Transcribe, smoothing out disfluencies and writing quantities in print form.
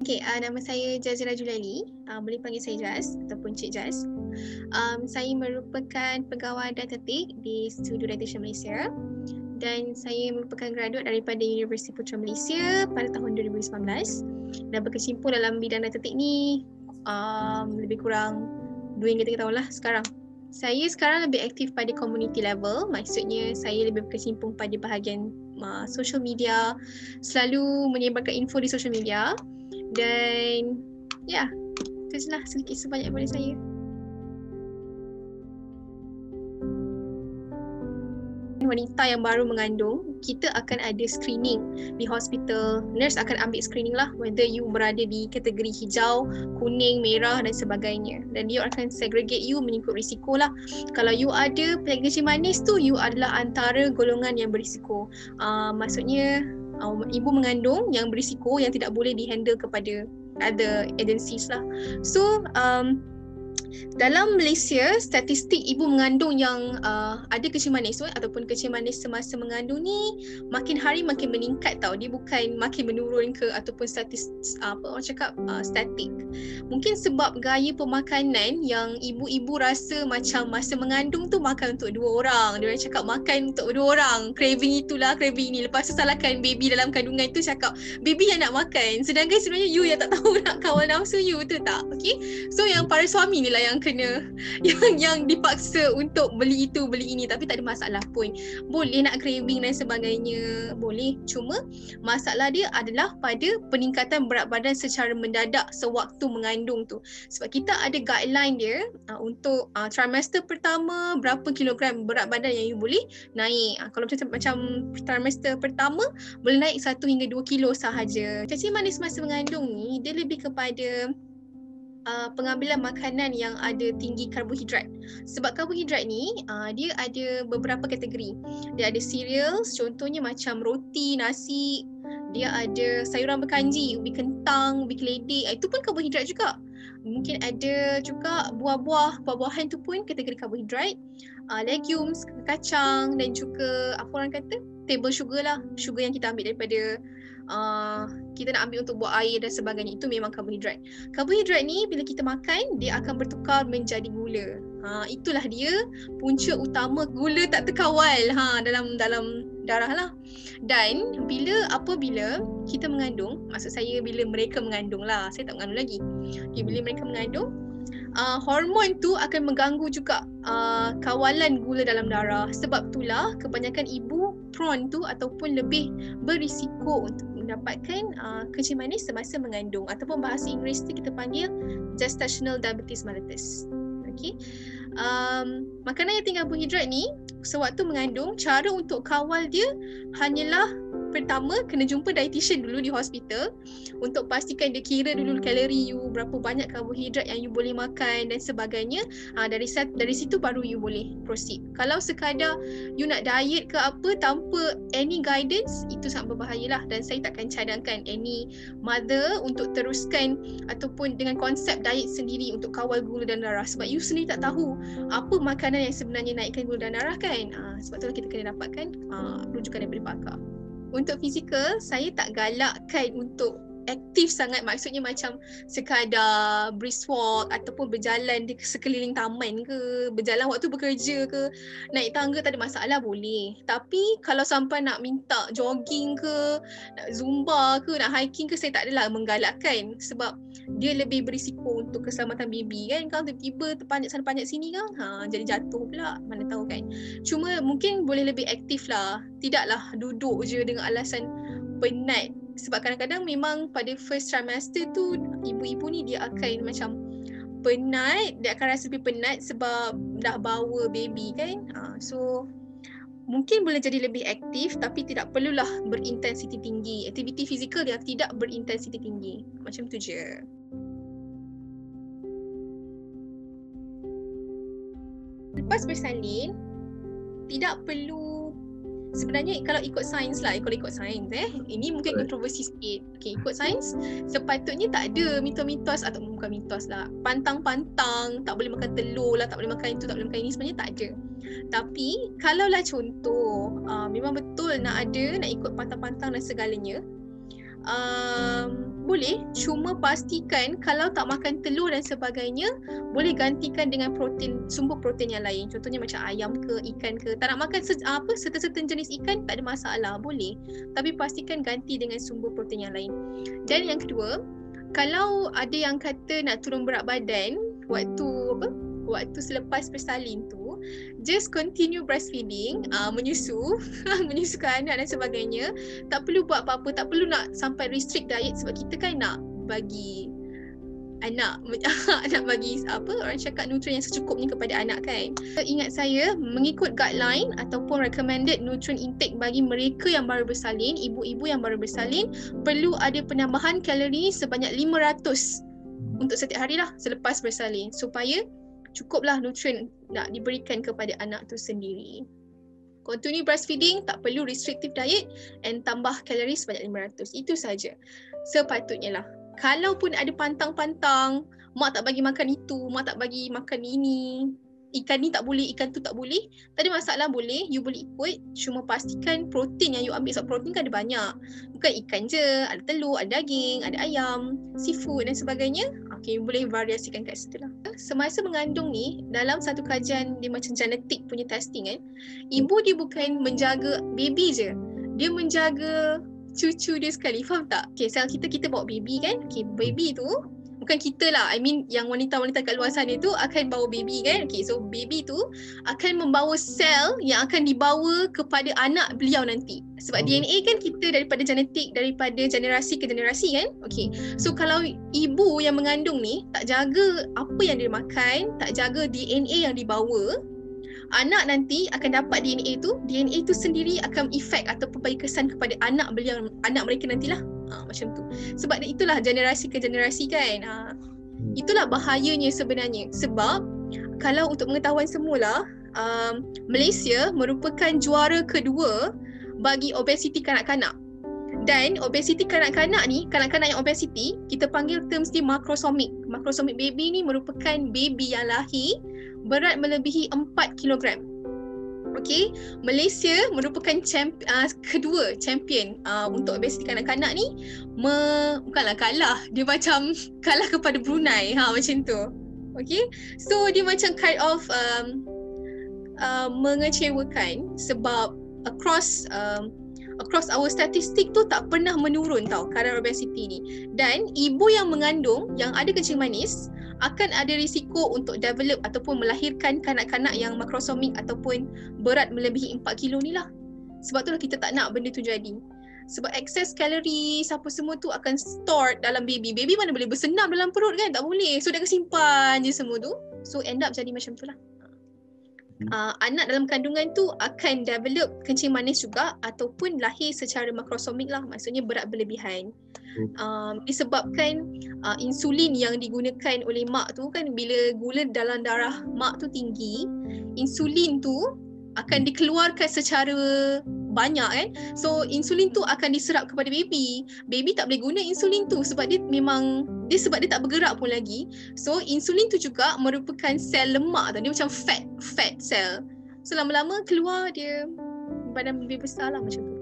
Okay, nama saya Jazira Julali. Boleh panggil saya Jaz ataupun Cik Jaz. Saya merupakan pegawai datatik di Studio Dietitian Malaysia dan saya merupakan graduate daripada Universiti Putra Malaysia pada tahun 2019 dan berkecimpung dalam bidang datatik ni lebih kurang 2 hingga 3 tahun lah sekarang. Saya sekarang lebih aktif pada community level, maksudnya saya lebih berkecimpung pada bahagian social media, selalu menyebarkan info di social media dan ya, itu je lah sedikit sebanyak daripada saya. Wanita yang baru mengandung, kita akan ada screening di hospital. Nurse akan ambil screening lah whether you berada di kategori hijau, kuning, merah dan sebagainya. Dan dia akan segregate you mengikut risiko lah. Kalau you ada penyakit kencing manis tu, you adalah antara golongan yang berisiko. Maksudnya ibu mengandung yang berisiko, yang tidak boleh dihandle kepada other agencies lah. So dalam Malaysia, statistik ibu mengandung yang ada kencing manis ataupun kencing manis semasa mengandung ni makin hari makin meningkat tau. Dia bukan makin menurun ke ataupun statik. Mungkin sebab gaya pemakanan yang ibu-ibu rasa macam masa mengandung tu makan untuk 2 orang. Dia orang cakap makan untuk 2 orang. Craving itulah, craving ni. Lepas tu salahkan baby dalam kandungan tu cakap baby yang nak makan. Sedangkan sebenarnya you yang tak tahu nak kawal nafsu you, betul tak? Okay? So yang para suami ni lah yang kena yang dipaksa untuk beli itu beli ini, tapi tak ada masalah pun. Boleh nak craving dan sebagainya, boleh. Cuma masalah dia adalah pada peningkatan berat badan secara mendadak sewaktu mengandung tu. Sebab kita ada guideline dia untuk trimester pertama berapa kilogram berat badan yang you boleh naik. Kalau macam trimester pertama boleh naik 1 hingga 2 kilo sahaja. Kencing manis masa mengandung ni dia lebih kepada pengambilan makanan yang ada tinggi karbohidrat. Sebab karbohidrat ni dia ada beberapa kategori. Dia ada cereals, contohnya macam roti, nasi. Dia ada sayuran berkanji, ubi kentang, ubi keledek. Itu pun karbohidrat juga. Mungkin ada juga buah-buahan tu pun kategori karbohidrat. Legumes, kacang dan juga apa orang kata? Table sugar lah. Sugar yang kita ambil daripada kita nak ambil untuk buat air dan sebagainya, itu memang karbohidrat. Karbohidrat ni bila kita makan dia akan bertukar menjadi gula. Itulah dia punca utama gula tak terkawal dalam darah lah. Dan apabila kita mengandung, maksud saya bila mereka mengandung lah, saya tak mengandung lagi. Bila mereka mengandung, hormon tu akan mengganggu juga kawalan gula dalam darah. Sebab itulah kebanyakan ibu prone tu ataupun lebih berisiko untuk mendapatkan kencing manis semasa mengandung, ataupun bahasa Inggeris tu kita panggil gestational diabetes mellitus. Okay. Makanan yang tinggi karbohidrat ni sewaktu mengandung, cara untuk kawal dia hanyalah pertama kena jumpa dietitian dulu di hospital untuk pastikan dia kira dulu kalori you, berapa banyak karbohidrat yang you boleh makan dan sebagainya. Dari situ baru you boleh proceed. Kalau sekadar you nak diet ke apa tanpa any guidance, itu sangat berbahayalah, dan saya takkan cadangkan any mother untuk teruskan ataupun dengan konsep diet sendiri untuk kawal gula dan darah, sebab you sendiri tak tahu apa makanan yang sebenarnya naikkan gula dan darah kan. Sebab itulah kita kena dapatkan rujukan daripada pakar. Untuk fizikal, saya tak galakkan untuk aktif sangat, maksudnya macam sekadar brisk walk ataupun berjalan di sekeliling taman ke, berjalan waktu bekerja ke, naik tangga tak ada masalah, boleh. Tapi kalau sampai nak minta jogging ke, nak zumba ke, nak hiking ke, saya tak adalah menggalakkan, sebab dia lebih berisiko untuk keselamatan baby kan. Kalau tiba-tiba terpanjat sana panjat sini kan, jadi jatuh pula, mana tahu kan. Cuma mungkin boleh lebih aktif lah, tidaklah duduk je dengan alasan penat. Sebab kadang-kadang memang pada first trimester tu ibu-ibu ni dia akan macam penat, dia akan rasa lebih penat sebab dah bawa baby kan. So mungkin boleh jadi lebih aktif, tapi tidak perlulah berintensiti tinggi. Aktiviti fizikal yang tidak berintensiti tinggi. Macam tu je. Lepas bersalin, tidak perlu. Sebenarnya kalau ikut sains lah, ini mungkin kontroversi sikit. Okay, ikut sains, sepatutnya tak ada mitos-mitos atau bukan mitos lah, pantang-pantang, tak boleh makan telur lah, tak boleh makan itu, tak boleh makan ini, sebenarnya tak ada. Tapi kalaulah contoh memang betul nak ikut pantang-pantang dan segalanya, boleh, cuma pastikan kalau tak makan telur dan sebagainya, boleh gantikan dengan protein, sumber protein yang lain. Contohnya macam ayam ke, ikan ke. Tak nak makan certain jenis ikan, tak ada masalah, boleh. Tapi pastikan ganti dengan sumber protein yang lain. Dan yang kedua, kalau ada yang kata nak turun berat badan waktu selepas bersalin tu, just continue breastfeeding, menyusukan anak dan sebagainya. Tak perlu buat apa-apa, tak perlu nak sampai restrict diet sebab kita kan nak bagi anak nak bagi orang cakap nutrien yang secukupnya kepada anak kan. Ingat saya, mengikut guideline ataupun recommended nutrient intake bagi mereka yang baru bersalin, ibu-ibu yang baru bersalin, perlu ada penambahan kalori sebanyak 500 untuk setiap hari lah selepas bersalin supaya cukuplah nutrien nak diberikan kepada anak tu sendiri. Continue breastfeeding, tak perlu restrictive diet, and tambah kalori sebanyak 500. Itu saja. Sepatutnya lah. Kalaupun ada pantang-pantang, mak tak bagi makan itu, mak tak bagi makan ini, ikan ni tak boleh, ikan tu tak boleh, tak ada masalah, boleh, you boleh ikut. Cuma pastikan protein yang you ambil, sebab protein kan ada banyak. Bukan ikan je, ada telur, ada daging, ada ayam, seafood dan sebagainya. Okay, boleh variasikan kat situ lah. Semasa mengandung ni, dalam satu kajian dia macam genetik punya testing kan, ibu dia bukan menjaga baby je, dia menjaga cucu dia sekali, faham tak? Okay, sel kita bawa baby kan, okay, baby tu bukan kita lah, I mean yang wanita-wanita kat luar sana tu akan bawa baby kan. Okay, so baby tu akan membawa sel yang akan dibawa kepada anak beliau nanti. Sebab DNA kan kita daripada genetik, daripada generasi ke generasi kan. Okay, so kalau ibu yang mengandung ni tak jaga apa yang dia makan, tak jaga DNA yang dibawa, anak nanti akan dapat DNA tu sendiri akan efek ataupun bagi kesan kepada anak beliau, anak mereka nantilah. Macam tu. Sebab itulah generasi ke generasi kan. Itulah bahayanya sebenarnya. Sebab kalau untuk pengetahuan semula, Malaysia merupakan juara kedua bagi obesiti kanak-kanak. Dan obesiti kanak-kanak ni, kanak-kanak yang obesiti, kita panggil terms dia macrosomik. Macrosomik baby ni merupakan baby yang lahir berat melebihi 4 kilogram. Okay, Malaysia merupakan kedua champion untuk obesiti kanak-kanak ni. Bukanlah kalah, dia macam kalah kepada Brunei, macam tu. Okay, so dia macam kind of mengecewakan sebab across our statistik tu tak pernah menurun tau kadar obesiti ni. Dan ibu yang mengandung yang ada kencing manis akan ada risiko untuk develop ataupun melahirkan kanak-kanak yang makrosomik ataupun berat melebihi 4 kilo ni lah. Sebab tu lah kita tak nak benda tu jadi. Sebab excess kalori apa semua tu akan stored dalam baby. Baby mana boleh bersenam dalam perut kan? Tak boleh. So dia akan simpan je semua tu. So end up jadi macam tu lah. Anak dalam kandungan tu akan develop kencing manis juga ataupun lahir secara makrosomik lah, maksudnya berat berlebihan. Disebabkan insulin yang digunakan oleh mak tu kan, bila gula dalam darah mak tu tinggi, insulin tu akan dikeluarkan secara banyak kan. So insulin tu akan diserap kepada baby. Baby tak boleh guna insulin tu sebab dia sebab dia tak bergerak pun lagi. So insulin tu juga merupakan sel lemak tau. Dia macam fat cell. So lama-lama keluar dia badan lebih besar lah macam tu.